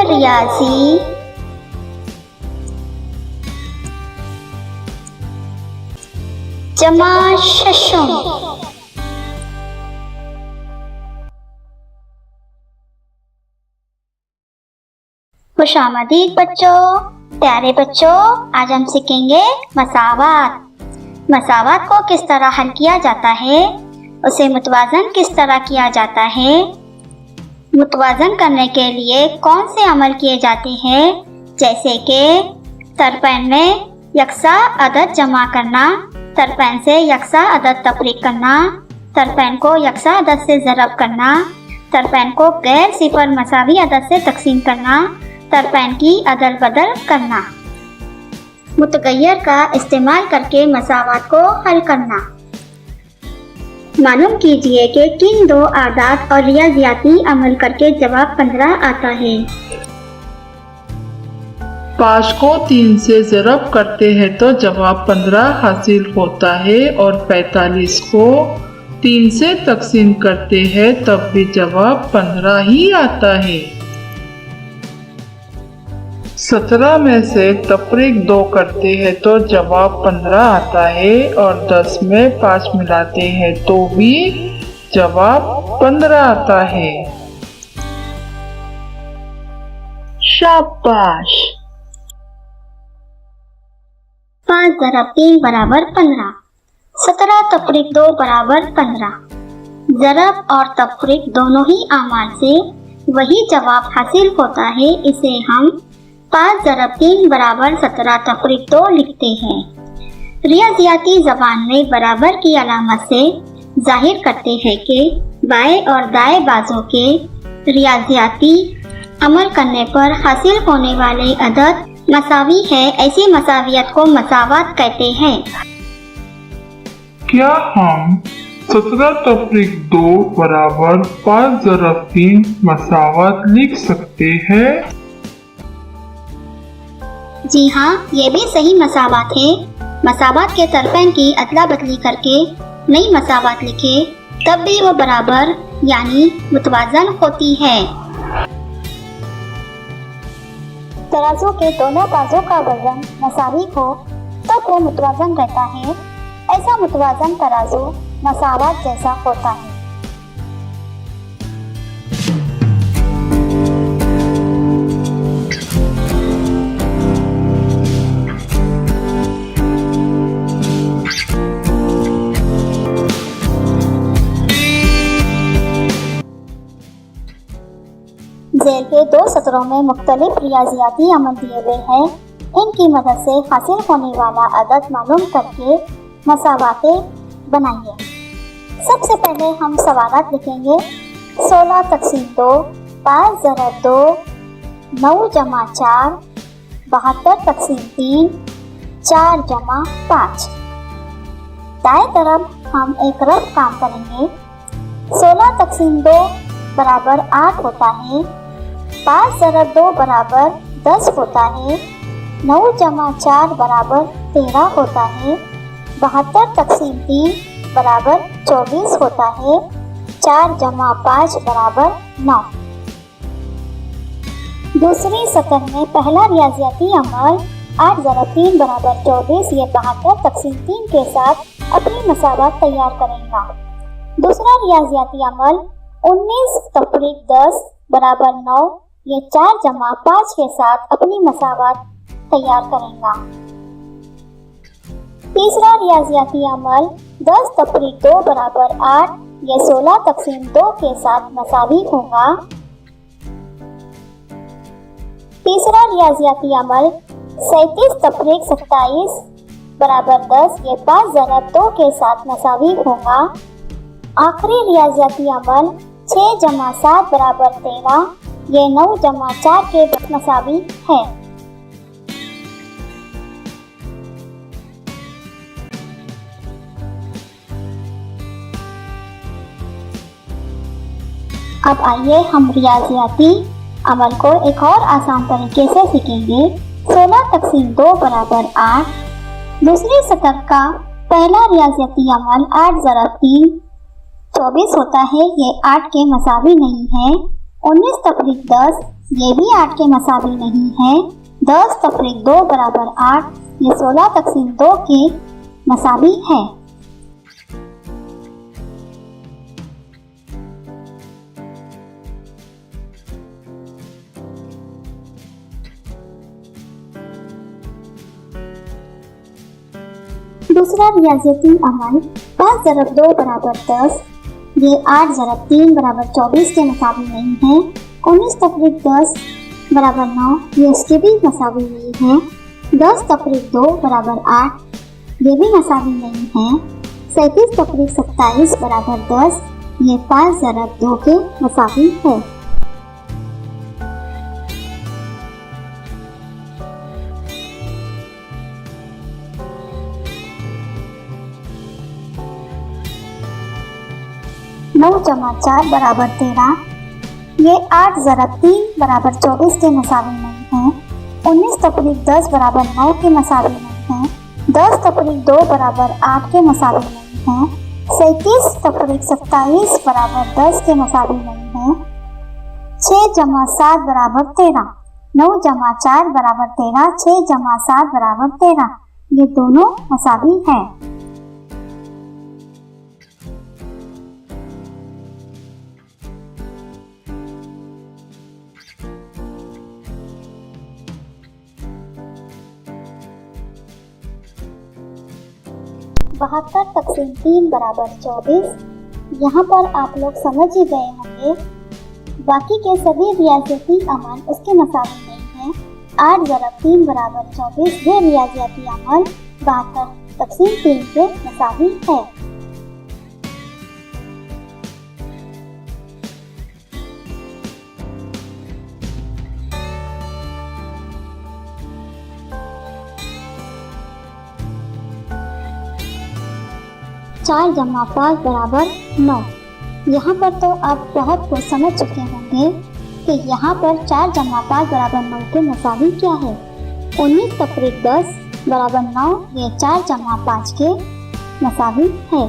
रियाजी जमा शशुम। खुशामदीद बच्चों, प्यारे बच्चों, आज हम सीखेंगे मसावात। मसावात को किस तरह हल किया जाता है, उसे मुतवाज़न किस तरह किया जाता है, मुतवाज़न करने के लिए कौन से अमल किए जाते हैं, जैसे कि तरफ़ैन में यकसा अदद जमा करना, तरफ़ैन से यकसा अदद तफरीक करना, तरफ़ैन को यकसा अदद से ज़रब करना, तरफ़ैन को गैर सिफर मसावी अदद से तकसीम करना, तरफ़ैन की अदल बदल करना, मुतगय्यर का इस्तेमाल करके मसावात को हल करना। मालूम कीजिए कि किन दो आदात और रियाजियाती अमल करके जवाब 15 आता है। 5 को 3 से ज़रब करते हैं तो जवाब 15 हासिल होता है और 45 को 3 से तकसीम करते हैं तब भी जवाब 15 ही आता है। 17 में से तफरीक 2 करते हैं तो जवाब 15 आता है और 10 में 5 मिलाते हैं तो भी जवाब 15 आता है। शाबाश। 5 ज़रब 3 बराबर 15, 17 तफरीक 2 बराबर 15। ज़रब और तफरीक दोनों ही अमाल से वही जवाब हासिल होता है। इसे हम 5 ज़रब 3 बराबर 17 तफरीक 2 लिखते हैं। रियाजियाती ज़बान में बराबर की अलामत से जाहिर करते हैं कि बाएं और दाएं बाजू के रियाजियाती अमल करने पर हासिल होने वाले अदद मसावी है। ऐसी मसावियत को मसावात कहते हैं। क्या हम 17 तफरीक 2 बराबर 5 ज़रब 3 मसावात लिख सकते हैं? जी हाँ, ये भी सही मसावात है। मसावात के तरफ़ैन की अदला बदली करके नई मसावात लिखे तब भी वो बराबर यानी मुतवाज़न होती है। तराजू के दोनों बाजू का वजन मसावी हो तब वो मुतवाज़न रहता है। ऐसा मुतवाज़न तराजू मसावात जैसा होता है। जेल के 2 सत्रों में मुख्तलिफ रियाजियाती अमल दिए गए हैं। इनकी मदद से हासिल होने वाला अदद मालूम करके मसावातें बनाइए। सबसे पहले हम सवालात लिखेंगे। 16 तकसीम 2, 5 ज़रब 2, 9 जमा 4, 72 तकसीम 3, 4 जमा 5। दाएं तरफ हम एक रफ काम करेंगे। 16 तकसीम 2 बराबर 8 होता है, 5 ज़रब 2 बराबर 10 होता है, 9 जमा 4 बराबर 13 होता है, 72 तकसीम 3 बराबर 24 होता है, 4 जमा 5 बराबर 9। दूसरी सतर में पहला रियाजियाती अमल 8 ज़रब 3 बराबर 24 ये 72 तकसीम 3 के साथ अपनी मसावात तैयार करेगा। दूसरा रियाजियाती अमल 19 तफरीक 10 बराबर 9 ये 4 जमा 5 के साथ अपनी मसावात तैयार करेगा। तीसरा रियाजियाती अमल 10 तफरीक 2 बराबर 8 ये 16 तकसीम 2 के साथ मसावी होगा। तीसरा रियाजियाती अमल 37 तफरीक 27 बराबर 10 ये 5 ज़रब 2 के साथ मसावी होगा। आखिरी रियाजियाती अमल 6 जमा 7 बराबर 13 ये 9 जमा 4 के मसावी है। अब आइए हम रियाजियाती अमल को एक और आसान तरीके से सीखेंगे। 16 तकसीम 2 बराबर 8। दूसरी सतर का पहला रियाजियाती अमल 8 ज़रब 3 24 होता है। ये 8 के मसावी नहीं है। 19 तफरीक 10 ये भी 8 के मसावी नहीं है। 10 तफरीक 2 बराबर 8 ये 16 तकसीम 2 के मसावी है। दूसरा रियाजियती अमल 5 ज़रब 2 बराबर 10 ये 8 ज़रब 3 बराबर 24 के मसावी नहीं है। 19 तफरीक 10 बराबर 9 ये इसके भी मसावी नहीं है। 10 तफरीक 2 बराबर 8 ये भी मसावी नहीं है। 37 तफरीक 27 बराबर 10 ये 5 ज़रब 2 के मसावी है। नौ जमा 4 बराबर 13 ये 8 ज़रब 3 बराबर 24 के मसावी नहीं है। 19 तफरीक 10 बराबर 9 के मसावी नहीं है। 10 तफरीक 2 बराबर 8 के मसावी नहीं है। 37 तफरीक 27 बराबर 10 के मसावी नहीं है। 6 जमा 7 बराबर 13 9 जमा 4 बराबर 13 6 जमा 7 बराबर 13 ये दोनों मसावी हैं। बहत्तर तकसीम 3 बराबर 24 यहाँ पर आप लोग समझ ही गए होंगे। बाकी के सभी रियाजियती अमल उसके मसावी नहीं है। 8 ज़रब 3 बराबर 24 ये रियाजियती अमल 72 तकसीम 3 के मसावी है। चार जमा 5 बराबर 9 यहाँ पर तो आप बहुत कुछ समझ चुके होंगे कि यहाँ पर 4 जमा 5 बराबर 9 के मसावी क्या है। 19 तफरीक 10 बराबर 9 ये 4 जमा 5 के मसावी है।